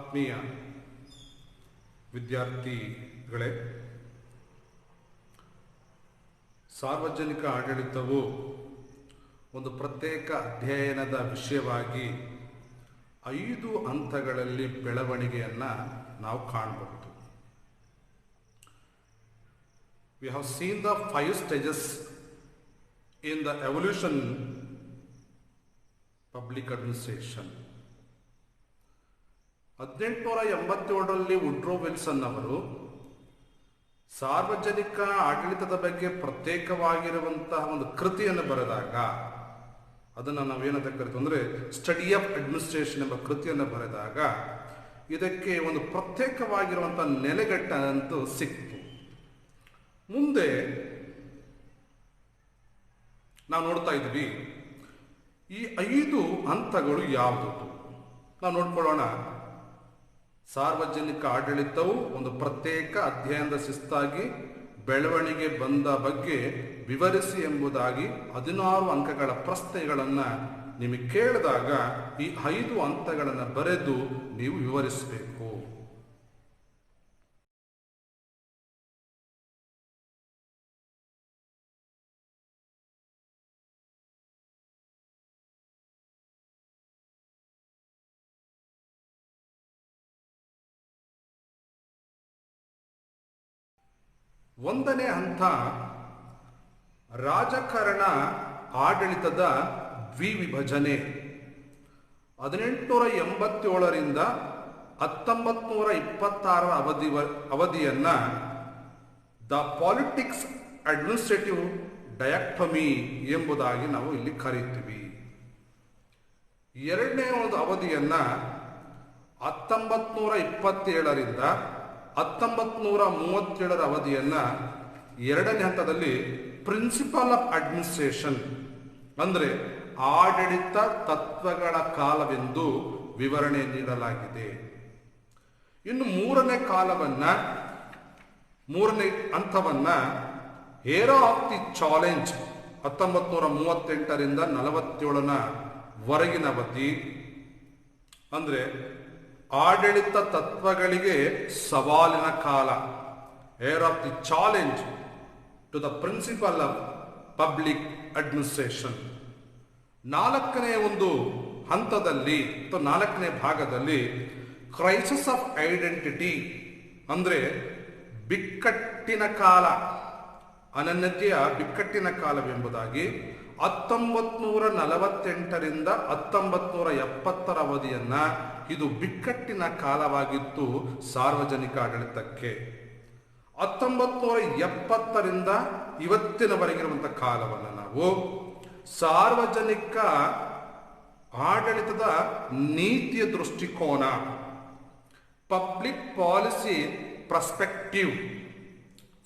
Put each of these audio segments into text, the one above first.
ಆತ್ಮೀಯ ವಿದ್ಯಾರ್ಥಿಗಳೇ, ಸಾರ್ವಜನಿಕ ಆಡಳಿತವು ಒಂದು ಪ್ರತ್ಯೇಕ ಅಧ್ಯಯನದ ವಿಷಯವಾಗಿ 5 ಹಂತಗಳಲ್ಲಿ ಬೆಳವಣಿಗೆಯನ್ನು ನಾವು ಕಾಣಬಹುದು. We have seen the 5 stages in the evolution public administration. 1887ರಲ್ಲಿ ವುಡ್ರೋ ವಿಲ್ಸನ್ ಅವರು ಸಾರ್ವಜನಿಕ ಆಡಳಿತದ ಬಗ್ಗೆ ಪ್ರತ್ಯೇಕವಾಗಿರುವಂತಹ ಒಂದು ಕೃತಿಯನ್ನು ಬರೆದಾಗ, ಅದನ್ನು ನಾವೇನಂತ ಕರಿತೀವಿ ಅಂದರೆ ಸ್ಟಡಿ ಆಫ್ ಅಡ್ಮಿನಿಸ್ಟ್ರೇಷನ್ ಎಂಬ ಕೃತಿಯನ್ನು ಬರೆದಾಗ ಇದಕ್ಕೆ ಒಂದು ಪ್ರತ್ಯೇಕವಾಗಿರುವಂತಹ ನೆಲೆಗಟ್ಟಂತೂ ಸಿಕ್ತು. ಮುಂದೆ ನಾವು ನೋಡ್ತಾ ಇದ್ವಿ ಈ 5 ಹಂತಗಳು ಯಾವುದು ನಾವು ನೋಡ್ಕೊಳ್ಳೋಣ. ಸಾರ್ವಜನಿಕ ಆಡಳಿತವು ಒಂದು ಪ್ರತ್ಯೇಕ ಅಧ್ಯಯನದ ಶಿಸ್ತಾಗಿ ಬೆಳವಣಿಗೆ ಬಂದ ಬಗ್ಗೆ ವಿವರಿಸಿ ಎಂಬುದಾಗಿ 16 ಅಂಕಗಳ ಪ್ರಶ್ನೆಗಳನ್ನು ನಿಮಗೆ ಕೇಳಿದಾಗ ಈ 5 ಹಂತಗಳನ್ನು ಬರೆದು ನೀವು ವಿವರಿಸಬೇಕು. ಒಂದನೇ ಹಂತ ರಾಜಕಾರಣ ಆಡಳಿತದ ದ್ವಿವಿಭಜನೆ. 1887ರಿಂದ 1926 ಅವಧಿಯನ್ನ ದ ಪಾಲಿಟಿಕ್ಸ್ ಅಡ್ಮಿನಿಸ್ಟ್ರೇಟಿವ್ ಡಯಾಕ್ಟಮಿ ಎಂಬುದಾಗಿ ನಾವು ಇಲ್ಲಿ ಕರೀತೀವಿ. ಎರಡನೇ ಒಂದು ಅವಧಿಯನ್ನ 1927ರಿಂದ 1937 ಅವಧಿಯನ್ನ ಎರಡನೇ ಹಂತದಲ್ಲಿ ಪ್ರಿನ್ಸಿಪಲ್ ಆಫ್ ಅಡ್ಮಿನಿಸ್ಟ್ರೇಷನ್ ಅಂದರೆ ಆಡಳಿತ ತತ್ವಗಳ ಕಾಲವೆಂದು ವಿವರಣೆ ನೀಡಲಾಗಿದೆ. ಇನ್ನು ಮೂರನೇ ಹಂತವನ್ನ ಏರಾ ಆಫ್ ದಿ ಚಾಲೆಂಜ್ 1938ರಿಂದ 47 ವರೆಗಿನ ಅವಧಿ ಅಂದ್ರೆ ಆಡಳಿತ ತತ್ವಗಳಿಗೆ ಸವಾಲಿನ ಕಾಲ. Era of the challenge to the principle of public administration. ನಾಲ್ಕನೇ ಒಂದು ಹಂತದಲ್ಲಿ ಅಥವಾ ನಾಲ್ಕನೇ ಭಾಗದಲ್ಲಿ ಕ್ರೈಸಿಸ್ ಆಫ್ ಐಡೆಂಟಿಟಿ ಅಂದ್ರೆ ಬಿಕ್ಕಟ್ಟಿನ ಕಾಲ, ಅನನ್ಯತೆಯ ಬಿಕ್ಕಟ್ಟಿನ ಕಾಲವೆಂಬುದಾಗಿ 1948ರಿಂದ 1970 ಅವಧಿಯನ್ನ ಇದು ಬಿಕ್ಕಟ್ಟಿನ ಕಾಲವಾಗಿತ್ತು ಸಾರ್ವಜನಿಕ ಆಡಳಿತಕ್ಕೆ. 1970ರಿಂದ ಇವತ್ತಿನವರೆಗಿರುವಂತಹ ಕಾಲವನ್ನು ನಾವು ಸಾರ್ವಜನಿಕ ಆಡಳಿತದ ನೀತಿಯ ದೃಷ್ಟಿಕೋನ, public policy perspective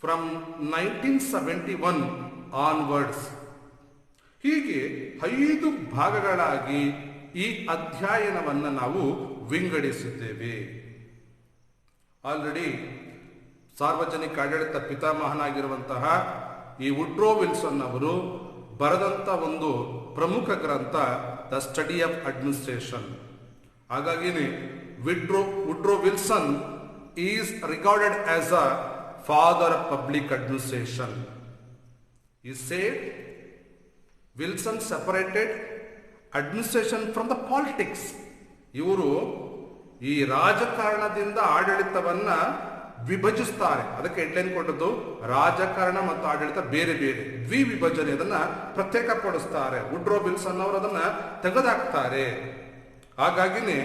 from 1971 onwards, ಹೀಗೆ 5 ಭಾಗಗಳಾಗಿ ಈ ಅಧ್ಯಯನವನ್ನು ನಾವು ವಿಂಗಡಿಸಿದ್ದೇವೆ. ಆಲ್ರೆಡಿ ಸಾರ್ವಜನಿಕ ಆಡಳಿತ ಪಿತಾಮಹನಾಗಿರುವಂತಹ ಈ ವುಡ್ರೋ ವಿಲ್ಸನ್ ಅವರು ಬರೆದಂತ ಒಂದು ಪ್ರಮುಖ ಗ್ರಂಥ ದ ಸ್ಟಡಿ ಆಫ್ ಅಡ್ಮಿನಿಸ್ಟ್ರೇಷನ್. ಹಾಗಾಗಿನೇ Woodrow Wilson is regarded as a father of public administration. He said Wilson separated administration from the politics. ಇವರು ಈ ರಾಜಕಾರಣದಿಂದ ಆಡಳಿತವನ್ನ ವಿಭಜಿಸ್ತಾರೆ. ಅದಕ್ಕೆ ಹೆಡ್ಲೈನ್ ಕೊಟ್ಟದ್ದು ರಾಜಕಾರಣ ಮತ್ತು ಆಡಳಿತ ಬೇರೆ ಬೇರೆ, ದ್ವಿವಿಭಜನೆ, ಅದನ್ನ ಪ್ರತ್ಯೇಕಪಡಿಸ್ತಾರೆ. ವುಡ್ರೋ ವಿಲ್ಸನ್ ಅವರು ಅದನ್ನ ತೆಗೆದುಹಾಕ್ತಾರೆ. ಹಾಗಾಗಿನೇ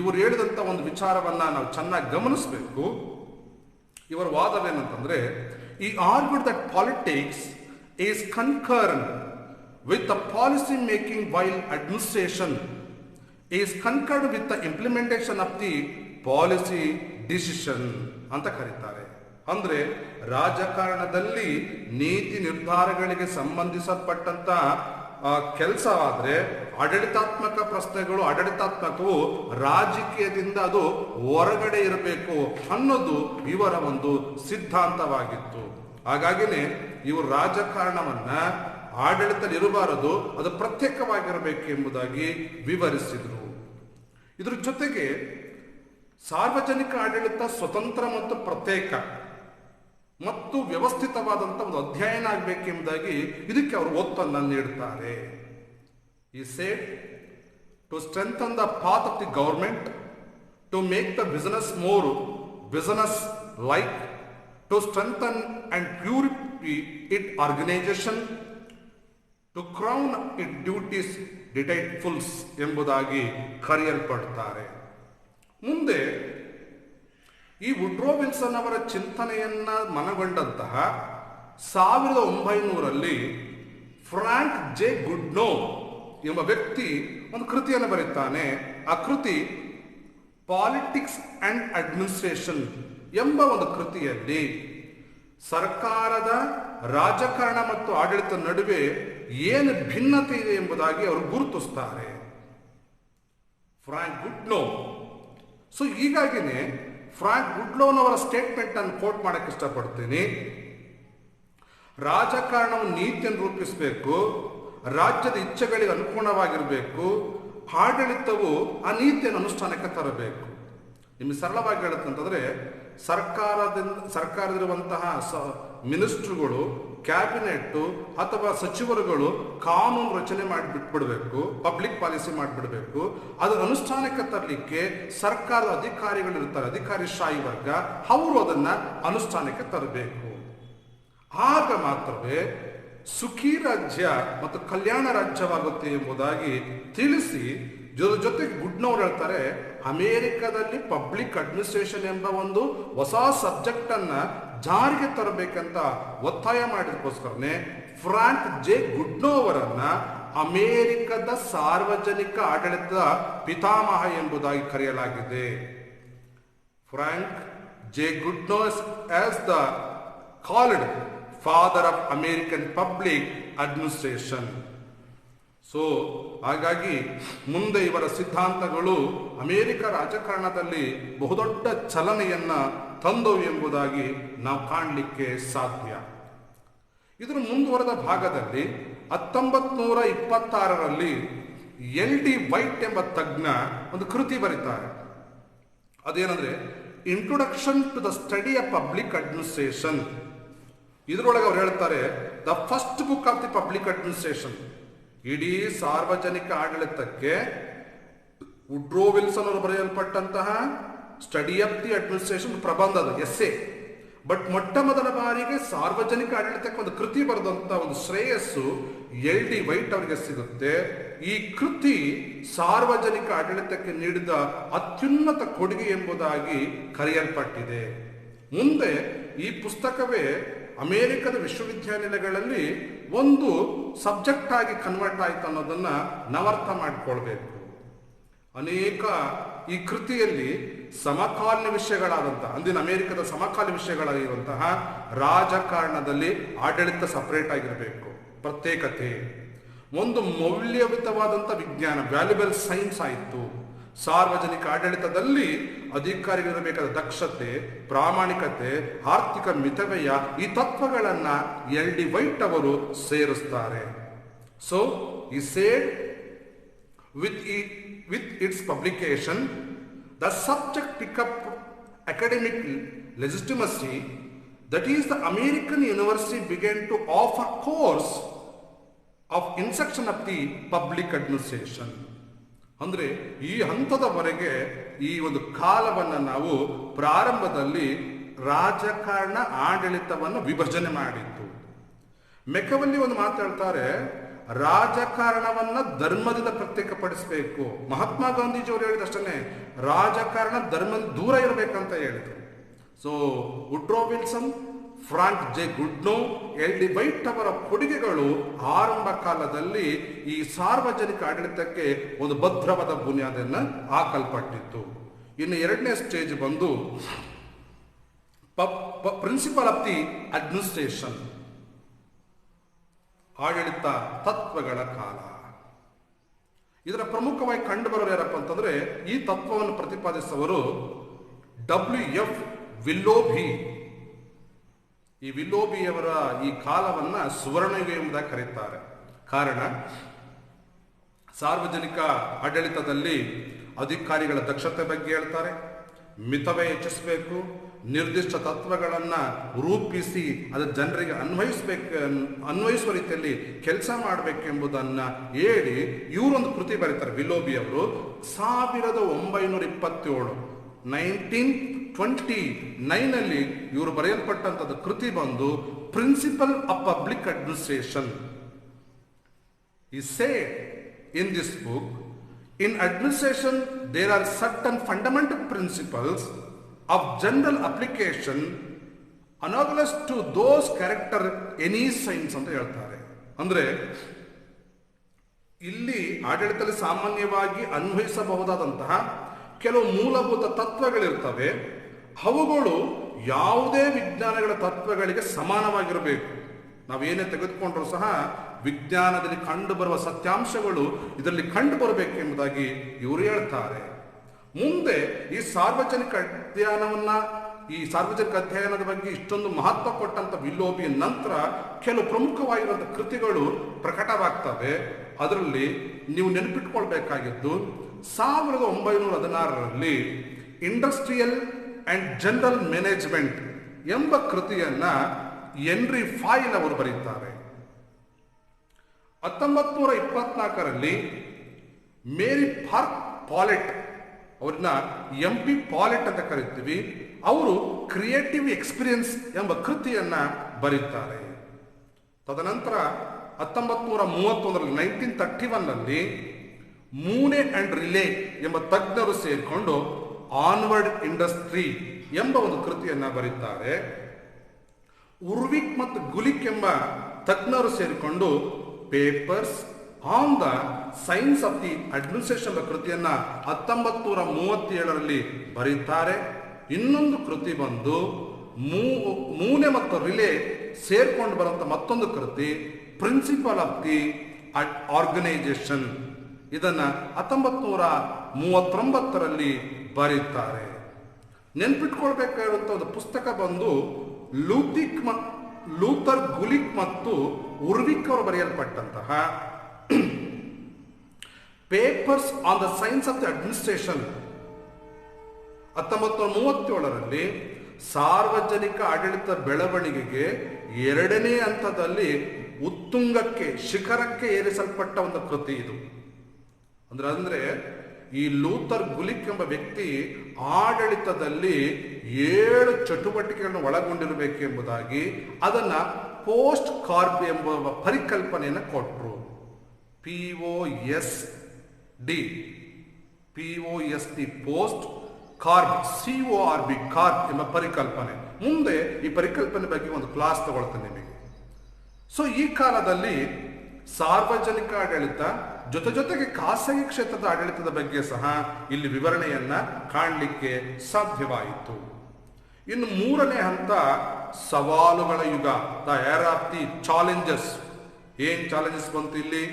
ಇವರು ಹೇಳಿದಂತ ಒಂದು ವಿಚಾರವನ್ನ ನಾವು ಚೆನ್ನಾಗಿ ಗಮನಿಸಬೇಕು. ಇವರ ವಾದವೇನಂತಂದ್ರೆ, ಈ argued that politics is concurrent with the policy making while administration is concurred with the implementation of the policy decision ಅಂತ ಕರೀತಾರೆ. ಅಂದ್ರೆ ರಾಜಕಾರಣದಲ್ಲಿ ನೀತಿ ನಿರ್ಧಾರಗಳಿಗೆ ಸಂಬಂಧಿಸಲ್ಪಟ್ಟಂತ ಕೆಲಸವಾದ್ರೆ ಆಡಳಿತಾತ್ಮಕ ಪ್ರಶ್ನೆಗಳು, ಆಡಳಿತಾತ್ಮಕವು ರಾಜಕೀಯದಿಂದ ಅದು ಹೊರಗಡೆ ಇರಬೇಕು ಅನ್ನೋದು ಇವರ ಒಂದು ಸಿದ್ಧಾಂತವಾಗಿತ್ತು. ಹಾಗಾಗಿನೇ ಇವರು ರಾಜಕಾರಣವನ್ನ ಆಡಳಿತದಲ್ಲಿ ಇರಬಾರದು, ಅದು ಪ್ರತ್ಯೇಕವಾಗಿರಬೇಕು ಎಂಬುದಾಗಿ ವಿವರಿಸಿದರು. ಇದರ ಜೊತೆಗೆ ಸಾರ್ವಜನಿಕ ಆಡಳಿತ ಸ್ವತಂತ್ರ ಮತ್ತು ಪ್ರತ್ಯೇಕ ಮತ್ತು ವ್ಯವಸ್ಥಿತವಾದಂಥ ಒಂದು ಅಧ್ಯಯನ ಆಗಬೇಕೆಂಬುದಾಗಿ ಇದಕ್ಕೆ ಅವರು ಒತ್ತನ್ನು ನೀಡುತ್ತಾರೆ. ಈ said to strengthen the path of the government, to make the business more business like, to strengthen and purify it organisation, to crown it duties dutifulness ಎಂಬುದಾಗಿ ಕರೆಯಲ್ಪಡ್ತಾರೆ. ಮುಂದೆ ಈ ವುಡ್ರೋ ವಿಲ್ಸನ್ ಅವರ ಚಿಂತನೆಯನ್ನ ಮನಗೊಂಡಂತಹ 1900ರಲ್ಲಿ ಫ್ರಾಂಕ್ ಜೆ ಗುಡ್ನೋ ಎಂಬ ವ್ಯಕ್ತಿ ಒಂದು ಕೃತಿಯನ್ನು ಬರೀತಾನೆ. ಆ ಕೃತಿ ಪಾಲಿಟಿಕ್ಸ್ ಅಂಡ್ ಅಡ್ಮಿನಿಸ್ಟ್ರೇಷನ್ ಎಂಬ ಒಂದು ಕೃತಿಯಲ್ಲಿ ಸರ್ಕಾರದ ರಾಜಕಾರಣ ಮತ್ತು ಆಡಳಿತ ನಡುವೆ ಏನು ಭಿನ್ನತೆ ಇದೆ ಎಂಬುದಾಗಿ ಅವರು ಗುರುತಿಸ್ತಾರೆ, ಫ್ರಾಂಕ್ ಗುಡ್ನೋ. ಸೊ ಹೀಗಾಗಿನೇ ಫ್ರಾಂಕ್ ಗುಡ್ನೋನವರ ಸ್ಟೇಟ್ಮೆಂಟ್ ಅನ್ನು ಕೋಟ್ ಮಾಡಕ್ಕೆ ಇಷ್ಟಪಡ್ತೀನಿ. ರಾಜಕಾರಣವನ್ನು ನೀತಿಯನ್ನು ರೂಪಿಸಬೇಕು, ರಾಜ್ಯದ ಇಚ್ಛೆಗಳಿಗೆ ಅನುಗುಣವಾಗಿರಬೇಕು, ಆಡಳಿತವು ಆ ನೀತಿಯನ್ನು ಅನುಷ್ಠಾನಕ್ಕೆ ತರಬೇಕು. ನಿಮಗೆ ಸರಳವಾಗಿ ಹೇಳುತ್ತಂತಂದ್ರೆ ಸರ್ಕಾರದಲ್ಲಿರುವಂತಹ ಮಿನಿಸ್ಟ್ರುಗಳು, ಕ್ಯಾಬಿನೆಟ್ ಅಥವಾ ಸಚಿವರುಗಳು ಕಾನೂನು ರಚನೆ ಮಾಡಿಬಿಟ್ಬಿಡ್ಬೇಕು, ಪಬ್ಲಿಕ್ ಪಾಲಿಸಿ ಮಾಡಿಬಿಡ್ಬೇಕು. ಅದರ ಅನುಷ್ಠಾನಕ್ಕೆ ತರಲಿಕ್ಕೆ ಸರ್ಕಾರದ ಅಧಿಕಾರಿಗಳಿರ್ತಾರೆ, ಅಧಿಕಾರಿಶಾಹಿ ವರ್ಗ, ಅವರು ಅದನ್ನ ಅನುಷ್ಠಾನಕ್ಕೆ ತರಬೇಕು. ಆಗ ಮಾತ್ರವೇ ಸುಖಿ ರಾಜ್ಯ ಮತ್ತು ಕಲ್ಯಾಣ ರಾಜ್ಯವಾಗುತ್ತೆ ಎಂಬುದಾಗಿ ತಿಳಿಸಿ, ಜೊತೆಗೆ ಗುಡ್ನವ್ರು ಹೇಳ್ತಾರೆ, ಅಮೆರಿಕದಲ್ಲಿ ಪಬ್ಲಿಕ್ ಅಡ್ಮಿನಿಸ್ಟ್ರೇಷನ್ ಎಂಬ ಒಂದು ಹೊಸ ಸಬ್ಜೆಕ್ಟ್ ಅನ್ನ ಜಾರಿಗೆ ತರಬೇಕಂತ ಒತ್ತಾಯ ಮಾಡಿದಕ್ಕೋಸ್ಕರನೇ ಫ್ರಾಂಕ್ ಜೆ ಗುಡ್ನೋ ಅವರನ್ನ ಅಮೆರಿಕದ ಸಾರ್ವಜನಿಕ ಆಡಳಿತದ ಪಿತಾಮಹ ಎಂಬುದಾಗಿ ಕರೆಯಲಾಗಿದೆ. Frank J Goodnow as the called father of American public administration. So ಹಾಗಾಗಿ ಮುಂದೆ ಇವರ ಸಿದ್ಧಾಂತಗಳು ಅಮೆರಿಕ ರಾಜಕಾರಣದಲ್ಲಿ ಬಹುದೊಡ್ಡ ಚಲನೆಯನ್ನ ತಂದವು ಎಂಬುದಾಗಿ ನಾವು ಕಾಣಲಿಕ್ಕೆ ಸಾಧ್ಯ. ಇದರ ಮುಂದುವರೆದ ಭಾಗದಲ್ಲಿ 1926ರಲ್ಲಿ LD ವೈಟ್ ಎಂಬ ತಜ್ಞ ಒಂದು ಕೃತಿ ಬರೀತಾರೆ. ಅದೇನಂದ್ರೆ introduction to the study of public administration. ಇದರೊಳಗೆ ಅವ್ರು ಹೇಳ್ತಾರೆ, the first book of the public administration. ಇಡೀ ಸಾರ್ವಜನಿಕ ಆಡಳಿತಕ್ಕೆ ವುಡ್ರೋ ವಿಲ್ಸನ್ ಅವರು ಬರೆಯಲ್ಪಟ್ಟಂತಹ ಸ್ಟಡಿ ಆಫ್ ದಿ ಅಡ್ಮಿನಿಸ್ಟ್ರೇಷನ್ ಪ್ರಬಂಧದ ಎಸ್ಸೆ. ಬಟ್ ಮೊಟ್ಟ ಮೊದಲ ಬಾರಿಗೆ ಸಾರ್ವಜನಿಕ ಆಡಳಿತಕ್ಕೆ ಒಂದು ಕೃತಿ ಬರೆದಂತ ಒಂದು ಶ್ರೇಯಸ್ಸು LD ವೈಟ್ ಅವರಿಗೆ ಸಿಗುತ್ತೆ. ಈ ಕೃತಿ ಸಾರ್ವಜನಿಕ ಆಡಳಿತಕ್ಕೆ ನೀಡಿದ ಅತ್ಯುನ್ನತ ಕೊಡುಗೆ ಎಂಬುದಾಗಿ ಕರೆಯಲ್ಪಟ್ಟಿದೆ. ಮುಂದೆ ಈ ಪುಸ್ತಕವೇ ಅಮೆರಿಕದ ವಿಶ್ವವಿದ್ಯಾನಿಲಯಗಳಲ್ಲಿ ಒಂದು ಸಬ್ಜೆಕ್ಟ್ ಆಗಿ ಕನ್ವರ್ಟ್ ಆಯಿತು ಅನ್ನೋದನ್ನ ನಾವರ್ಥ ಮಾಡಿಕೊಳ್ಬೇಕು. ಅನೇಕ ಈ ಕೃತಿಯಲ್ಲಿ ಸಮಕಾಲೀನ ವಿಷಯಗಳಾದಂತಹ, ಅಂದಿನ ಅಮೆರಿಕದ ಸಮಕಾಲೀನ ವಿಷಯಗಳಾಗಿರುವಂತಹ ರಾಜಕಾರಣದಲ್ಲಿ ಆಡಳಿತ ಸಪರೇಟ್ ಆಗಿರಬೇಕು, ಪ್ರತ್ಯೇಕತೆ, ಒಂದು ಮೌಲ್ಯಯುತವಾದಂಥ ವಿಜ್ಞಾನ, ವ್ಯಾಲ್ಯುಬಲ್ ಸೈನ್ಸ್ ಆಯಿತು. ಸಾರ್ವಜನಿಕ ಆಡಳಿತದಲ್ಲಿ ಅಧಿಕಾರಿಗಳಿರಬೇಕಾದ ದಕ್ಷತೆ, ಪ್ರಾಮಾಣಿಕತೆ, ಆರ್ಥಿಕ ಮಿತವ್ಯಯ, ಈ ತತ್ವಗಳನ್ನ LD ವೈಟ್ ಅವರು ಸೇರಿಸ್ತಾರೆ. ಸೊ ಈ seed with its publication, the subject pick up academic legitimacy. That is, the American university began to offer course of instruction of the public administration. ಅಂದ್ರೆ ಈ ಹಂತದವರೆಗೆ ಈ ಒಂದು ಕಾಲವನ್ನು ನಾವು ಪ್ರಾರಂಭದಲ್ಲಿ ರಾಜಕಾರಣ ಆಡಳಿತವನ್ನು ವಿಭಜನೆ ಮಾಡಿತ್ತು. ಮೆಕವಲ್ಲಿ ಒಂದು ಮಾತಾಡ್ತಾರೆ, ರಾಜಕಾರಣವನ್ನ ಧರ್ಮದಿಂದ ಪ್ರತ್ಯೇಕಪಡಿಸಬೇಕು. ಮಹಾತ್ಮ ಗಾಂಧೀಜಿಯವರು ಹೇಳಿದಷ್ಟೇ, ರಾಜಕಾರಣ ಧರ್ಮದಿಂದ ದೂರ ಇರಬೇಕಂತ ಹೇಳಿದರು. So Woodrow Wilson, Frank J Goodnow, LD White ಅವರ ಕೊಡುಗೆಗಳು ಆರಂಭ ಕಾಲದಲ್ಲಿ ಈ ಸಾರ್ವಜನಿಕ ಆಡಳಿತಕ್ಕೆ ಒಂದು ಭದ್ರವಾದ ಬುನಿಯಾದನ್ನು ಹಾಕಲ್ಪಟ್ಟಿತ್ತು. ಇನ್ನು ಎರಡನೇ ಸ್ಟೇಜ್ ಬಂದು ಪ್ರಿನ್ಸಿಪಲ್ ಆಫ್ ದಿ ಅಡ್ಮಿನಿಸ್ಟ್ರೇಷನ್, ಆಡಳಿತ ತತ್ವಗಳ ಕಾಲ. ಇದರ ಪ್ರಮುಖವಾಗಿ ಕಂಡುಬರೋರು ಯಾರಪ್ಪ ಅಂತಂದ್ರೆ, ಈ ತತ್ವವನ್ನು ಪ್ರತಿಪಾದಿಸುವವರು WF ವಿಲ್ಲೋಬಿ. ಈ ವಿಲ್ಲೋಬಿಯವರ ಈ ಕಾಲವನ್ನ ಸುವರ್ಣಯುಗ ಎಂಬುದಾಗಿ ಕರೆಯುತ್ತಾರೆ. ಕಾರಣ, ಸಾರ್ವಜನಿಕ ಆಡಳಿತದಲ್ಲಿ ಅಧಿಕಾರಿಗಳ ದಕ್ಷತೆ ಬಗ್ಗೆ ಹೇಳ್ತಾರೆ, ಮಿತವೇ ಹೆಚ್ಚಿಸಬೇಕು, ನಿರ್ದಿಷ್ಟ ತತ್ವಗಳನ್ನು ರೂಪಿಸಿ ಅದು ಜನರಿಗೆ ಅನ್ವಯಿಸುವ ರೀತಿಯಲ್ಲಿ ಕೆಲಸ ಮಾಡಬೇಕೆಂಬುದನ್ನು ಹೇಳಿ ಇವರೊಂದು ಕೃತಿ ಬರೀತಾರೆ. ವಿಲೋಬಿ ಅವರು 1927 1929 ಇವರು ಬರೆಯಲ್ಪಟ್ಟಂಥದ್ದು ಕೃತಿ ಬಂದು principle of public administration. He said in this book, in administration there are certain fundamental principles of general application analogous to those character any science ಅಂತ ಹೇಳ್ತಾರೆ. ಅಂದ್ರೆ ಇಲ್ಲಿ ಆಡಳಿತದಲ್ಲಿ ಸಾಮಾನ್ಯವಾಗಿ ಅನ್ವಯಿಸಬಹುದಾದಂತಹ ಕೆಲವು ಮೂಲಭೂತ ತತ್ವಗಳಿರ್ತವೆ. ಅವುಗಳು ಯಾವುದೇ ವಿಜ್ಞಾನಗಳ ತತ್ವಗಳಿಗೆ ಸಮಾನವಾಗಿರಬೇಕು. ನಾವೇನೇ ತೆಗೆದುಕೊಂಡ್ರೂ ಸಹ ವಿಜ್ಞಾನದಲ್ಲಿ ಕಂಡುಬರುವ ಸತ್ಯಾಂಶಗಳು ಇದರಲ್ಲಿ ಕಂಡು ಬರಬೇಕೆಂಬುದಾಗಿ ಇವರು ಹೇಳ್ತಾರೆ. ಮುಂದೆ ಈ ಸಾರ್ವಜನಿಕ ಅಧ್ಯಯನದ ಬಗ್ಗೆ ಇಷ್ಟೊಂದು ಮಹತ್ವ ಕೊಟ್ಟಂತ ವಿಲೋಬಿ ನಂತರ ಕೆಲವು ಪ್ರಮುಖವಾಗಿರುವಂತಹ ಕೃತಿಗಳು ಪ್ರಕಟವಾಗ್ತವೆ. ಅದರಲ್ಲಿ ನೀವು ನೆನಪಿಟ್ಕೊಳ್ಬೇಕಾಗಿದ್ದು 1916 ಇಂಡಸ್ಟ್ರಿಯಲ್ ಅಂಡ್ ಜನರಲ್ ಮ್ಯಾನೇಜ್ಮೆಂಟ್ ಎಂಬ ಕೃತಿಯನ್ನ ಹೆನ್ರಿ ಫಾಯಿಲ್ ಅವರು ಬರೀತಾರೆ. 1924 ಮೇರಿ ಪಾಲೆಟ್ ಅವ್ರನ್ನ MP ಪಾಲೆಟ್ ಅಂತ ಕರಿತೀವಿ. ಅವರು ಕ್ರಿಯೇಟಿವ್ ಎಕ್ಸ್ಪೀರಿಯನ್ಸ್ ಎಂಬ ಕೃತಿಯನ್ನ ಬರೀತಾರೆ. ತದನಂತರ 1931 1931 ಮೂನೆ ಅಂಡ್ ರಿಲೇ ಎಂಬ ತಜ್ಞರು ಸೇರಿಕೊಂಡು ಆನ್ವರ್ಡ್ ಇಂಡಸ್ಟ್ರಿ ಎಂಬ ಒಂದು ಕೃತಿಯನ್ನ ಬರೀತಾರೆ. ಉರ್ವಿಕ್ ಮತ್ತು ಗುಲಿಕ್ ಎಂಬ ತಜ್ಞರು ಸೇರಿಕೊಂಡು papers on the science of the administration ಎಂಬ ಕೃತಿಯನ್ನ 1937 ಬರೀತಾರೆ. ಇನ್ನೊಂದು ಕೃತಿ ಬಂದು ಮೂನೆ ಮತ್ತು ರಿಲೇ ಸೇರ್ಕೊಂಡು ಬರುವಂತ ಮತ್ತೊಂದು ಕೃತಿ ಪ್ರಿನ್ಸಿಪಲ್ ಆಫ್ ದಿ ಆರ್ಗನೈಸೇಷನ್. ಇದನ್ನ 1939 ಬರೀತಾರೆ. ನೆನ್ಪಿಟ್ಕೊಳ್ಬೇಕಾಗಿರುವಂತ ಒಂದು ಪುಸ್ತಕ ಬಂದು ಲೂಥರ್ ಗುಲಿಕ್ ಮತ್ತು ಉರ್ವಿಕ್ ಅವರು ಬರೆಯಲ್ಪಟ್ಟಂತಹ papers on the science of the administration 1937 ಸಾರ್ವಜನಿಕ ಆಡಳಿತ ಬೆಳವಣಿಗೆಗೆ 2ನೇ ಹಂತದಲ್ಲಿ ಉತ್ತುಂಗಕ್ಕೆ ಶಿಖರಕ್ಕೆ ಏರಿಸಲ್ಪಟ್ಟ ಒಂದು ಕೃತಿ ಇದು. ಅಂದ್ರೆ ಈ ಲೂಥರ್ ಗುಲಿಕ್ ಎಂಬ ವ್ಯಕ್ತಿ ಆಡಳಿತದಲ್ಲಿ 7 ಚಟುವಟಿಕೆಗಳನ್ನು ಒಳಗೊಂಡಿರಬೇಕೆಂಬುದಾಗಿ ಅದನ್ನ ಪೋಸ್ಟ್ ಕಾರ್ಬ್ ಎಂಬ ಪರಿಕಲ್ಪನೆಯನ್ನು ಕೊಟ್ಟರು. POST post carb CORB carb ಎಂಬ ಪರಿಕಲ್ಪನೆ. ಮುಂದೆ ಈ ಪರಿಕಲ್ಪನೆ ಬಗ್ಗೆ ಒಂದು ಕ್ಲಾಸ್ ತಗೊಳ್ತೇನೆ ನಿಮಗೆ. ಸೊ ಈ ಕಾಲದಲ್ಲಿ ಸಾರ್ವಜನಿಕ ಆಡಳಿತ ಜೊತೆಗೆ ಖಾಸಗಿ ಕ್ಷೇತ್ರದ ಆಡಳಿತದ ಬಗ್ಗೆ ಸಹ ಇಲ್ಲಿ ವಿವರಣೆಯನ್ನ ಕಾಣಲಿಕ್ಕೆ ಸಾಧ್ಯವಾಯಿತು. ಇನ್ನು 3ನೇ ಹಂತ ಸವಾಲುಗಳ ಯುಗ, the air of the challenges. ಏನ್ ಚಾಲೆಂಜಸ್ ಬಂತು ಇಲ್ಲಿ?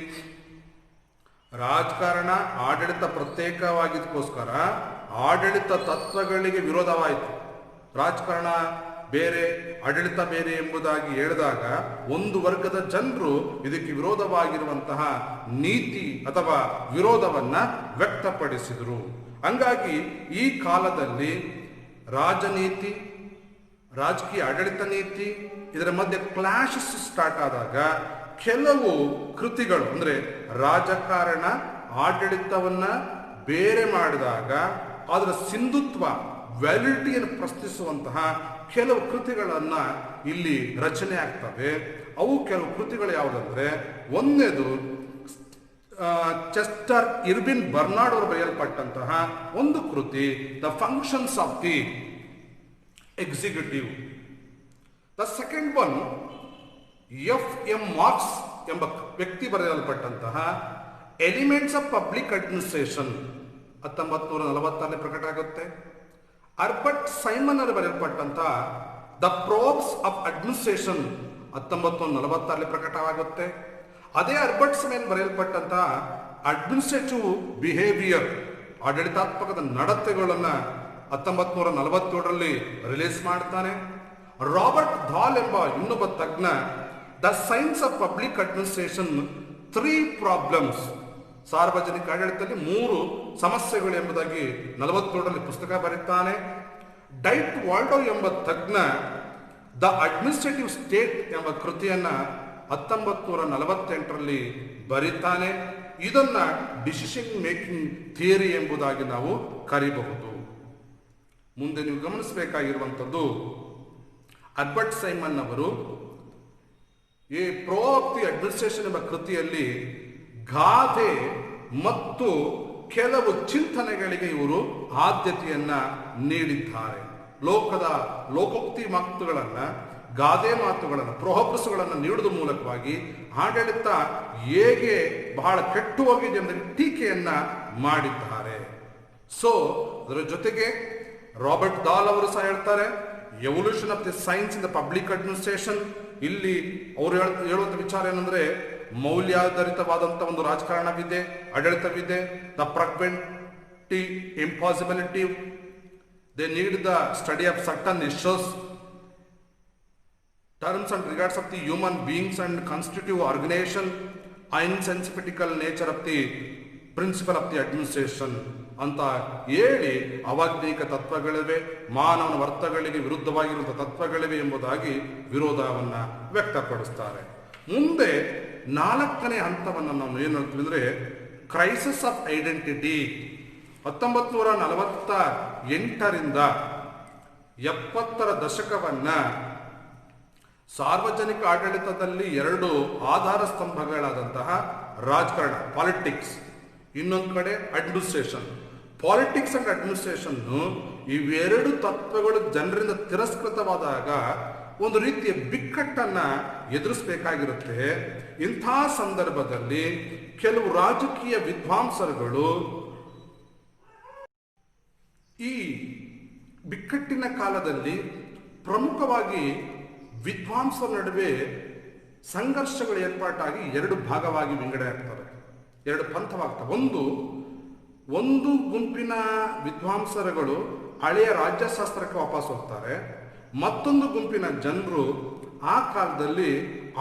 ರಾಜಕಾರಣ ಆಡಳಿತ ಪ್ರತ್ಯೇಕವಾಗಿದ್ದಕ್ಕೋಸ್ಕರ ಆಡಳಿತ ತತ್ವಗಳಿಗೆ ವಿರೋಧವಾಯಿತು. ರಾಜಕಾರಣ ಬೇರೆ ಆಡಳಿತ ಬೇರೆ ಎಂಬುದಾಗಿ ಹೇಳಿದಾಗ ಒಂದು ವರ್ಗದ ಜನರು ಇದಕ್ಕೆ ವಿರೋಧವಾಗಿರುವಂತಹ ನೀತಿ ಅಥವಾ ವಿರೋಧವನ್ನ ವ್ಯಕ್ತಪಡಿಸಿದರು. ಹಂಗಾಗಿ ಈ ಕಾಲದಲ್ಲಿ ರಾಜನೀತಿ, ರಾಜಕೀಯ ಆಡಳಿತ ನೀತಿ ಇದರ ಮಧ್ಯೆ ಕ್ಲಾಶಸ್ ಸ್ಟಾರ್ಟ್ ಆದಾಗ ಕೆಲವು ಕೃತಿಗಳು ಅಂದ್ರೆ ರಾಜಕಾರಣ ಆಡಳಿತವನ್ನ ಬೇರೆ ಮಾಡಿದಾಗ ಅದರ ಸಿಂಧುತ್ವ ವ್ಯಾಲಿಡಿಟಿಯನ್ನು ಪ್ರಶ್ನಿಸುವಂತಹ ಕೆಲವು ಕೃತಿಗಳನ್ನ ಇಲ್ಲಿ ರಚನೆ ಆಗ್ತವೆ. ಅವು ಕೆಲವು ಕೃತಿಗಳು ಯಾವುದಂದ್ರೆ, ಒಂದನೇದು ಚೆಸ್ಟರ್ ಇರ್ವಿನ್ ಬರ್ನಾರ್ಡ್ ಅವರು ಬರೆಯಲ್ಪಟ್ಟಂತಹ ಒಂದು ಕೃತಿ the functions of the executive. The second one FM marks ಎಂಬ ವ್ಯಕ್ತಿ ಬರೆಯಲ್ಪಟ್ಟಂತಹ ಎಲಿಮೆಂಟ್ಸ್ ಆಫ್ ಪಬ್ಲಿಕ್ ಅಡ್ಮಿನಿಸ್ಟ್ರೇಷನ್ 1946 ಪ್ರಕಟ ಆಗುತ್ತೆ. ಅರ್ಬರ್ಟ್ ಸೈಮನ್ ಅವರು ಬರೆಯಲ್ಪಟ್ಟಂತಹ ದ ಪ್ರೋಬ್ಸ್ ಆಫ್ ಅಡ್ಮಿನಿಸ್ಟ್ರೇಷನ್ 1946 ಪ್ರಕಟವಾಗುತ್ತೆ. ಅದೇ ಅರ್ಬರ್ಟ್ ಸೈಮನ್ ಬರೆಯಲ್ಪಟ್ಟಂತಹ ಅಡ್ಮಿನಿಸ್ಟ್ರೇಟಿವ್ ಬಿಹೇವಿಯರ್ ಆಡಳಿತಾತ್ಮಕದ ನಡತೆಗಳನ್ನ 1947 ರಿಲೀಸ್ ಮಾಡ್ತಾನೆ. ರಾಬರ್ಟ್ ದಾಲ್ ಎಂಬ ಇನ್ನೊಬ್ಬ ತಜ್ಞ the science of public administration 3 problems ಸಾರ್ವಜನಿಕ ಆಡಳಿತದಲ್ಲಿ 3 ಸಮಸ್ಯೆಗಳು ಎಂಬುದಾಗಿ 47ರಲ್ಲಿ ಪುಸ್ತಕ ಬರೀತಾನೆ. ಡೈಟ್ ವಾಲ್ಡೋ ಎಂಬ ತಜ್ಞ ದ ಅಡ್ಮಿನಿಸ್ಟ್ರೇಟಿವ್ ಸ್ಟೇಟ್ ಎಂಬ ಕೃತಿಯನ್ನ 1948ರಲ್ಲಿ ಬರೀತಾನೆ. ಇದನ್ನ ಡಿಸಿಷನ್ ಮೇಕಿಂಗ್ ಥಿಯರಿ ಎಂಬುದಾಗಿ ನಾವು ಕರೀಬಹುದು. ಮುಂದೆ ನೀವು ಗಮನಿಸಬೇಕಾಗಿರುವಂಥದ್ದು, ಅಲ್ಬರ್ಟ್ ಸೈಮನ್ ಅವರು A pro of the administration ಎಂಬ ಕೃತಿಯಲ್ಲಿ ಗಾದೆ ಮತ್ತು ಕೆಲವು ಚಿಂತನೆಗಳಿಗೆ ಇವರು ಆದ್ಯತೆಯನ್ನ ನೀಡಿದ್ದಾರೆ. ಲೋಕೋಕ್ತಿ ಮಾತುಗಳನ್ನ, ಗಾದೆ ಮಾತುಗಳನ್ನು, ಪ್ರೊಹಬ್ಸ್ಗಳನ್ನು ನೀಡುವುದರ ಮೂಲಕವಾಗಿ ಆಡಳಿತ ಹೇಗೆ ಬಹಳ ಕೆಟ್ಟು ಹೋಗಿದೆ ಎಂಬ ಟೀಕೆಯನ್ನ ಮಾಡಿದ್ದಾರೆ. ಸೊ ಅದರ ಜೊತೆಗೆ ರಾಬರ್ಟ್ ದಾಲ್ ಅವರು ಸಹ ಹೇಳ್ತಾರೆ, evolution of the science in the public administration. ಇಲ್ಲಿ ಅವರು ಹೇಳುವಂತ ವಿಚಾರ ಏನಂದ್ರೆ, ಮೌಲ್ಯಾಧಾರಿತವಾದಂಥ ಒಂದು ರಾಜಕಾರಣವಿದೆ, ಆಡಳಿತವಿದೆ. The pragmatic impossibility, they need the study of certain issues, terms and regards of the human beings and constitutive organization, insensible nature of the principle of the administration ಅಂತ ಹೇಳಿ ಅವಾಗ್ನಿಕ ತತ್ವಗಳಿವೆ, ಮಾನವನ ವರ್ತಗಳಿಗೆ ವಿರುದ್ಧವಾಗಿರುವಂತಹ ತತ್ವಗಳಿವೆ ಎಂಬುದಾಗಿ ವಿರೋಧವನ್ನ ವ್ಯಕ್ತಪಡಿಸ್ತಾರೆ. ಮುಂದೆ 4ನೇ ಹಂತವನ್ನು ನಾವು ಏನು ಹೇಳ್ತೀವಿ ಅಂದ್ರೆ, ಕ್ರೈಸಿಸ್ ಆಫ್ ಐಡೆಂಟಿಟಿ. 1948ರಿಂದ 70ರ ದಶಕವನ್ನ ಸಾರ್ವಜನಿಕ ಆಡಳಿತದಲ್ಲಿ 2 ಆಧಾರ ಸ್ತಂಭಗಳಾದಂತಹ ರಾಜಕಾರಣ, ಪಾಲಿಟಿಕ್ಸ್, ಇನ್ನೊಂದು ಕಡೆ ಅಡ್ಮಿನಿಸ್ಟ್ರೇಷನ್. ಪಾಲಿಟಿಕ್ಸ್ ಅಂಡ್ ಅಡ್ಮಿನಿಸ್ಟ್ರೇಷನ್ ಇವೆರಡು ತತ್ವಗಳು ಜನರಿಂದ ತಿರಸ್ಕೃತವಾದಾಗ ಒಂದು ರೀತಿಯ ಬಿಕ್ಕಟ್ಟನ್ನ ಎದುರಿಸಬೇಕಾಗಿರುತ್ತೆ. ಇಂಥ ಸಂದರ್ಭದಲ್ಲಿ ಕೆಲವು ರಾಜಕೀಯ ವಿದ್ವಾಂಸರುಗಳು ಈ ಬಿಕ್ಕಟ್ಟಿನ ಕಾಲದಲ್ಲಿ ಪ್ರಮುಖವಾಗಿ ವಿದ್ವಾಂಸರ ನಡುವೆ ಸಂಘರ್ಷಗಳು ಏರ್ಪಾಟಾಗಿ 2 ಭಾಗವಾಗಿ ವಿಂಗಡಣೆ ಆಗ್ತವೆ, 2 ಪಂಥವಾಗ್ತವೆ. ಒಂದು ಗುಂಪಿನ ವಿದ್ವಾಂಸರುಗಳು ಹಳೆಯ ರಾಜ್ಯಶಾಸ್ತ್ರಕ್ಕೆ ವಾಪಸ್ ಹೋಗ್ತಾರೆ. ಮತ್ತೊಂದು ಗುಂಪಿನ ಜನರು ಆ ಕಾಲದಲ್ಲಿ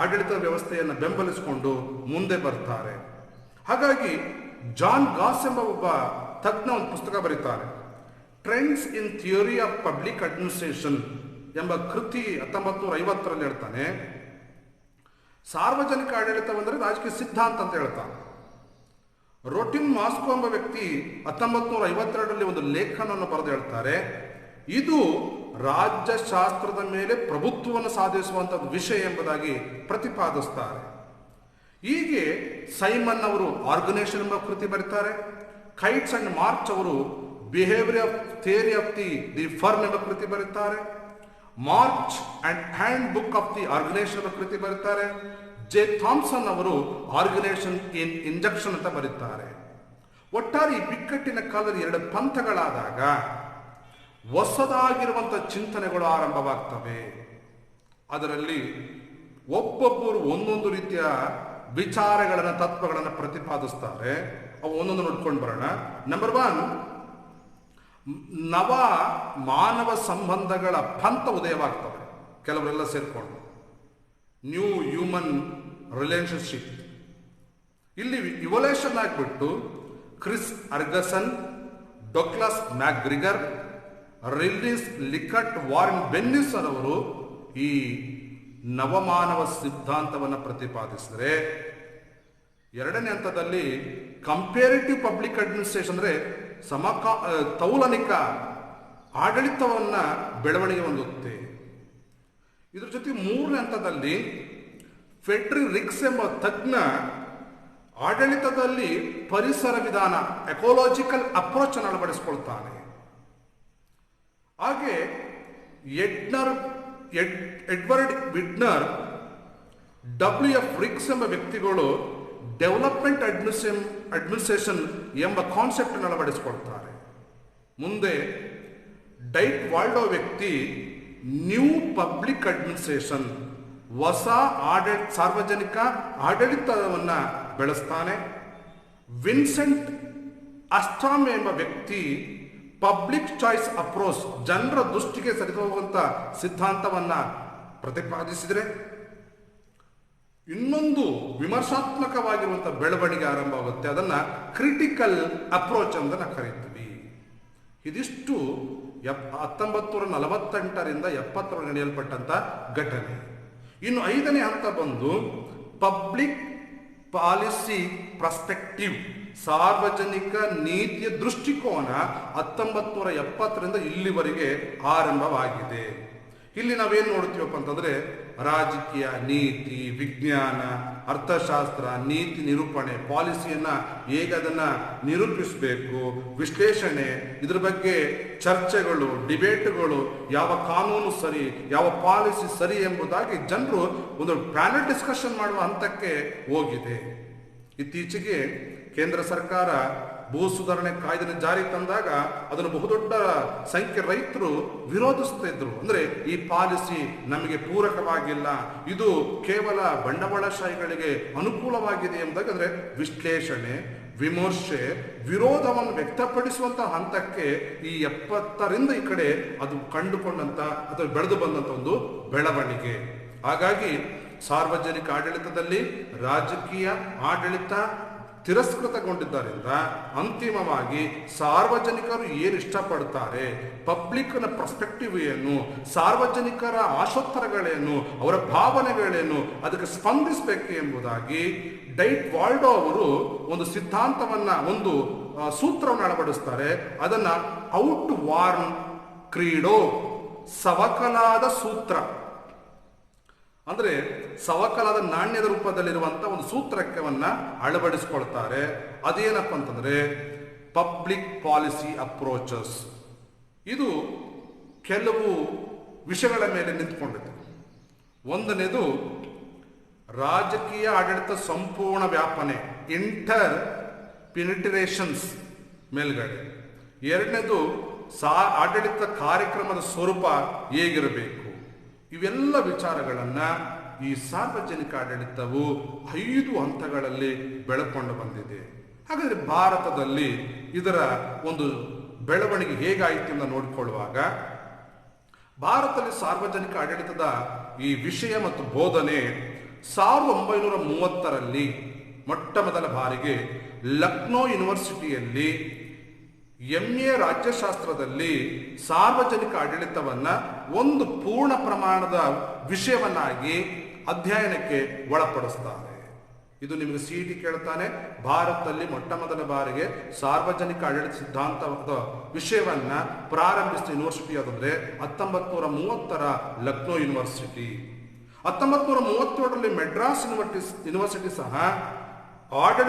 ಆಡಳಿತ ವ್ಯವಸ್ಥೆಯನ್ನು ಬೆಂಬಲಿಸಿಕೊಂಡು ಮುಂದೆ ಬರ್ತಾರೆ. ಹಾಗಾಗಿ ಜಾನ್ ಗಾಸ್ ಎಂಬ ಒಬ್ಬ ತಜ್ಞ ಒಂದು ಪುಸ್ತಕ ಬರೀತಾರೆ, trends in theory of public administration ಎಂಬ ಕೃತಿ 1950ರಲ್ಲಿ ಹೇಳ್ತಾನೆ. ಸಾರ್ವಜನಿಕ ಆಡಳಿತವೆಂದರೆ ರಾಜಕೀಯ ಸಿದ್ಧಾಂತ ಅಂತ ಹೇಳ್ತಾನೆ. ರೋಟಿನ್ ಮಾಸ್ಕೋ ಎಂಬ ವ್ಯಕ್ತಿ 1952ರಲ್ಲಿ ಒಂದು ಲೇಖನವನ್ನು ಬರೆದು ಹೇಳ್ತಾರೆ, ಇದು ರಾಜ್ಯಶಾಸ್ತ್ರದ ಮೇಲೆ ಪ್ರಭುತ್ವವನ್ನು ಸಾಧಿಸುವಂಥದ್ದು ವಿಷಯ ಎಂಬುದಾಗಿ ಪ್ರತಿಪಾದಿಸ್ತಾರೆ. ಹೀಗೆ ಸೈಮನ್ ಅವರು ಆರ್ಗನೈಸೇಷನ್ ಎಂಬ ಕೃತಿ ಬರೀತಾರೆ. ಕೈಟ್ಸ್ ಅಂಡ್ ಮಾರ್ಚ್ ಅವರು behaviour of theory of the firm ಎಂಬ ಕೃತಿ ಬರೀತಾರೆ. March and handbook of the organisation ಎಂಬ ಕೃತಿ ಬರೀತಾರೆ. ಜೆ ಥಾಮ್ಸನ್ ಅವರು ಆರ್ಗನೈಸೇಷನ್ ಇನ್ ಇಂಜೆಕ್ಷನ್ ಅಂತ ಬರೀತಾರೆ. ಒಟ್ಟಾರೆ ಈ ಬಿಕ್ಕಟ್ಟಿನ ಕಾಲದಲ್ಲಿ 2 ಪಂಥಗಳಾದಾಗ ಹೊಸದಾಗಿರುವಂತಹ ಚಿಂತನೆಗಳು ಆರಂಭವಾಗ್ತವೆ. ಅದರಲ್ಲಿ ಒಬ್ಬೊಬ್ಬರು ಒಂದೊಂದು ರೀತಿಯ ವಿಚಾರಗಳನ್ನು, ತತ್ವಗಳನ್ನು ಪ್ರತಿಪಾದಿಸ್ತಾರೆ. ಅವು ಒಂದೊಂದು ನೋಡ್ಕೊಂಡು ಬರೋಣ. ನಂಬರ್ 1, ನವ ಮಾನವ ಸಂಬಂಧಗಳ ಪಂಥ ಉದಯವಾಗ್ತವೆ. ಕೆಲವರೆಲ್ಲ ಸೇರ್ಕೊಂಡು ನ್ಯೂ ಹ್ಯೂಮನ್ ರಿಲೇಶನ್ಶಿಪ್. ಇಲ್ಲಿ ಇವಲ್ಯೂಷನ್ ಆಗಿಬಿಟ್ಟು ಕ್ರಿಸ್ ಅರ್ಗಸನ್, ಡೊಗ್ಲಾಸ್ ಮ್ಯಾಕ್ಗ್ರಿಗರ್, ರಿಲೀಸ್ ಲಿಕಟ್, ವಾರನ್ ಬೆನ್ನಿಸನ್ ಅವರು ಈ ನವಮಾನವ ಸಿದ್ಧಾಂತವನ್ನು ಪ್ರತಿಪಾದಿಸಿದರೆ, 2ನೇ ಹಂತದಲ್ಲಿ ಕಂಪೇರಿಟಿವ್ ಪಬ್ಲಿಕ್ ಅಡ್ಮಿನಿಸ್ಟ್ರೇಷನ್ ಅಂದರೆ ತೌಲನಿಕ ಆಡಳಿತವನ್ನ ಬೆಳವಣಿಗೆ ಹೊಂದುತ್ತೆ. ಇದ್ರ ಜೊತೆ 3ನೇ ಹಂತದಲ್ಲಿ ಫೆಡ್ರಿಕ್ ರಿಕ್ಸ್ ಎಂಬ ತಜ್ಞ ಆಡಳಿತದಲ್ಲಿ ಪರಿಸರ ವಿಧಾನ, ಎಕೋಲಾಜಿಕಲ್ ಅಪ್ರೋಚ್ ಅನ್ನು ಅಳವಡಿಸಿಕೊಳ್ತಾನೆ. ಹಾಗೆ ಎಡ್ವರ್ಡ್ ವಿಡ್ನರ್, WF ರಿಕ್ಸ್ ಎಂಬ ವ್ಯಕ್ತಿಗಳು ಡೆವಲಪ್ಮೆಂಟ್ ಅಡ್ಮಿನಿಸ್ಟ್ರೇಷನ್ ಎಂಬ ಕಾನ್ಸೆಪ್ಟ್ ಅಳವಡಿಸಿಕೊಳ್ತಾರೆ. ಮುಂದೆ ಡೈಟ್ ವಾಲ್ಡೋ ವ್ಯಕ್ತಿ ನ್ಯೂ ಪಬ್ಲಿಕ್ ಅಡ್ಮಿನಿಸ್ಟ್ರೇಷನ್, ಹೊಸ ಸಾರ್ವಜನಿಕ ಆಡಳಿತವನ್ನ ಬೆಳೆಸ್ತಾನೆ. ವಿನ್ಸೆಂಟ್ ಅಸ್ಟ್ರಾಮ್ ಎಂಬ ವ್ಯಕ್ತಿ ಪಬ್ಲಿಕ್ ಚಾಯ್ಸ್ ಅಪ್ರೋಚ್, ಜನರ ದೃಷ್ಟಿಗೆ ಸರಿದೋಗುವಂತ ಸಿದ್ಧಾಂತವನ್ನ ಪ್ರತಿಪಾದಿಸಿದರೆ, ಇನ್ನೊಂದು ವಿಮರ್ಶಾತ್ಮಕವಾಗಿರುವಂಥ ಬೆಳವಣಿಗೆ ಆರಂಭವಾಗುತ್ತೆ. ಅದನ್ನು ಕ್ರಿಟಿಕಲ್ ಅಪ್ರೋಚ್ ಅಂತ ನಾವು ಕರೀತೀವಿ. ಇದಿಷ್ಟು 1948ರಿಂದ 70 ನಡೆಯಲ್ಪಟ್ಟಂಥ ಘಟನೆ. ಇನ್ನು 5ನೇ ಹಂತ ಬಂದು ಪಬ್ಲಿಕ್ ಪಾಲಿಸಿ ಪರ್ಸ್ಪೆಕ್ಟಿವ್, ಸಾರ್ವಜನಿಕ ನೀತಿಯ ದೃಷ್ಟಿಕೋನ 1970ರಿಂದ ಇಲ್ಲಿವರೆಗೆ ಆರಂಭವಾಗಿದೆ. ಇಲ್ಲಿ ನಾವೇನು ನೋಡ್ತೀವಪ್ಪ ಅಂತಂದ್ರೆ ರಾಜಕೀಯ, ನೀತಿ, ವಿಜ್ಞಾನ, ಅರ್ಥಶಾಸ್ತ್ರ, ನೀತಿ ನಿರೂಪಣೆ, ಪಾಲಿಸಿಯನ್ನ ಹೇಗೆ ಅದನ್ನ ನಿರೂಪಿಸಬೇಕು, ವಿಶ್ಲೇಷಣೆ, ಇದ್ರ ಬಗ್ಗೆ ಚರ್ಚೆಗಳು, ಡಿಬೇಟ್ಗಳು, ಯಾವ ಕಾನೂನು ಸರಿ, ಯಾವ ಪಾಲಿಸಿ ಸರಿ ಎಂಬುದಾಗಿ ಜನರು ಒಂದು ಪ್ಯಾನೆಲ್ ಡಿಸ್ಕಷನ್ ಮಾಡುವ ಹಂತಕ್ಕೆ ಹೋಗಿದೆ. ಇತ್ತೀಚೆಗೆ ಕೇಂದ್ರ ಸರ್ಕಾರ ಭೂ ಸುಧಾರಣೆ ಕಾಯ್ದೆ ಜಾರಿ ತಂದಾಗ ಅದನ್ನು ಬಹುದೊಡ್ಡ ಸಂಖ್ಯೆ ರೈತರು ವಿರೋಧಿಸ್ತಾ ಇದ್ರು. ಅಂದ್ರೆ ಈ ಪಾಲಿಸಿ ನಮಗೆ ಪೂರಕವಾಗಿಲ್ಲ, ಇದು ಕೇವಲ ಬಂಡವಾಳಶಾಹಿಗಳಿಗೆ ಅನುಕೂಲವಾಗಿದೆ ಎಂಬುದಾಗಿ ಅಂದ್ರೆ ವಿಶ್ಲೇಷಣೆ, ವಿಮರ್ಶೆ, ವಿರೋಧವನ್ನು ವ್ಯಕ್ತಪಡಿಸುವಂತಹ ಹಂತಕ್ಕೆ ಈ 70ರಿಂದ ಈ ಕಡೆ ಅದು ಕಂಡುಕೊಂಡಂತ ಅಥವಾ ಬೆಳೆದು ಬಂದಂತ ಒಂದು ಬೆಳವಣಿಗೆ. ಹಾಗಾಗಿ ಸಾರ್ವಜನಿಕ ಆಡಳಿತದಲ್ಲಿ ರಾಜಕೀಯ ಆಡಳಿತ ತಿರಸ್ಕೃತಗೊಂಡಿದ್ದರಿಂದ ಅಂತಿಮವಾಗಿ ಸಾರ್ವಜನಿಕರು ಏನು ಇಷ್ಟಪಡ್ತಾರೆ, ಪಬ್ಲಿಕ್ನ ಪರ್ಸ್ಪೆಕ್ಟಿವ್ ಏನು, ಸಾರ್ವಜನಿಕರ ಆಶೋತ್ತರಗಳೇನು, ಅವರ ಭಾವನೆಗಳೇನು, ಅದಕ್ಕೆ ಸ್ಪಂದಿಸಬೇಕು ಎಂಬುದಾಗಿ ಡೈಟ್ ವಾಲ್ಡೋ ಅವರು ಒಂದು ಸಿದ್ಧಾಂತವನ್ನ, ಒಂದು ಸೂತ್ರವನ್ನು ಅಳವಡಿಸ್ತಾರೆ. ಅದನ್ನ ಔಟ್ ವಾರ್ನ್ ಕ್ರೀಡೋ, ಸವಕಲಾದ ಸೂತ್ರ, ಅಂದ್ರೆ ಸವಕಲಾದ ನಾಣ್ಯದ ರೂಪದಲ್ಲಿರುವಂತಹ ಒಂದು ಸೂತ್ರಕವನ್ನ ಅಳವಡಿಸಿಕೊಳ್ತಾರೆ. ಅದೇನಪ್ಪ ಅಂತಂದ್ರೆ ಪಬ್ಲಿಕ್ ಪಾಲಿಸಿ ಅಪ್ರೋಚಸ್. ಇದು ಕೆಲವು ವಿಷಯಗಳ ಮೇಲೆ ನಿಂತ್ಕೊಂಡಿದೆ. ಒಂದನೇದು ರಾಜಕೀಯ ಆಡಳಿತ ಸಂಪೂರ್ಣ ವ್ಯಾಪನೆ, ಇಂಟರ್ ಪಿನಿಟ್ರೇಷನ್ಸ್ ಮೇಲ್ಗಡೆ. ಎರಡನೇದು ಆಡಳಿತ ಕಾರ್ಯಕ್ರಮದ ಸ್ವರೂಪ ಹೇಗಿರಬೇಕು. ಇವೆಲ್ಲ ವಿಚಾರಗಳನ್ನ ಈ ಸಾರ್ವಜನಿಕ ಆಡಳಿತವು 5 ಹಂತಗಳಲ್ಲಿ ಬೆಳಕೊಂಡು ಬಂದಿದೆ. ಹಾಗಾದ್ರೆ ಭಾರತದಲ್ಲಿ ಇದರ ಒಂದು ಬೆಳವಣಿಗೆ ಹೇಗಾಯಿತು ಅಂತ ನೋಡಿಕೊಳ್ಳುವಾಗ, ಭಾರತದಲ್ಲಿ ಸಾರ್ವಜನಿಕ ಆಡಳಿತದ ಈ ವಿಷಯ ಮತ್ತು ಬೋಧನೆ 1930ರಲ್ಲಿ ಮೊಟ್ಟ ಮೊದಲ ಬಾರಿಗೆ ಲಕ್ನೋ ಯೂನಿವರ್ಸಿಟಿಯಲ್ಲಿ MA ರಾಜ್ಯಶಾಸ್ತ್ರದಲ್ಲಿ ಸಾರ್ವಜನಿಕ ಆಡಳಿತವನ್ನ ಒಂದು ಪೂರ್ಣ ಪ್ರಮಾಣದ ವಿಷಯವನ್ನಾಗಿ ಅಧ್ಯಯನಕ್ಕೆ ಒಳಪಡಿಸ್ತಾರೆ. ಇದು ನಿಮಗೆ CET ಕೇಳ್ತಾನೆ. ಭಾರತದಲ್ಲಿ ಮೊಟ್ಟ ಮೊದಲ ಬಾರಿಗೆ ಸಾರ್ವಜನಿಕ ಆಡಳಿತ ಸಿದ್ಧಾಂತದ ವಿಷಯವನ್ನ ಪ್ರಾರಂಭಿಸಿದ ಯೂನಿವರ್ಸಿಟಿ ಯಾದಂದ್ರೆ 1930ರ ಲಕ್ನೋ ಯೂನಿವರ್ಸಿಟಿ. 1937ರಲ್ಲಿ ಮೆಡ್ರಾಸ್ ಯೂನಿವರ್ಸಿಟಿ ಸಹ ಆಡಳಿತ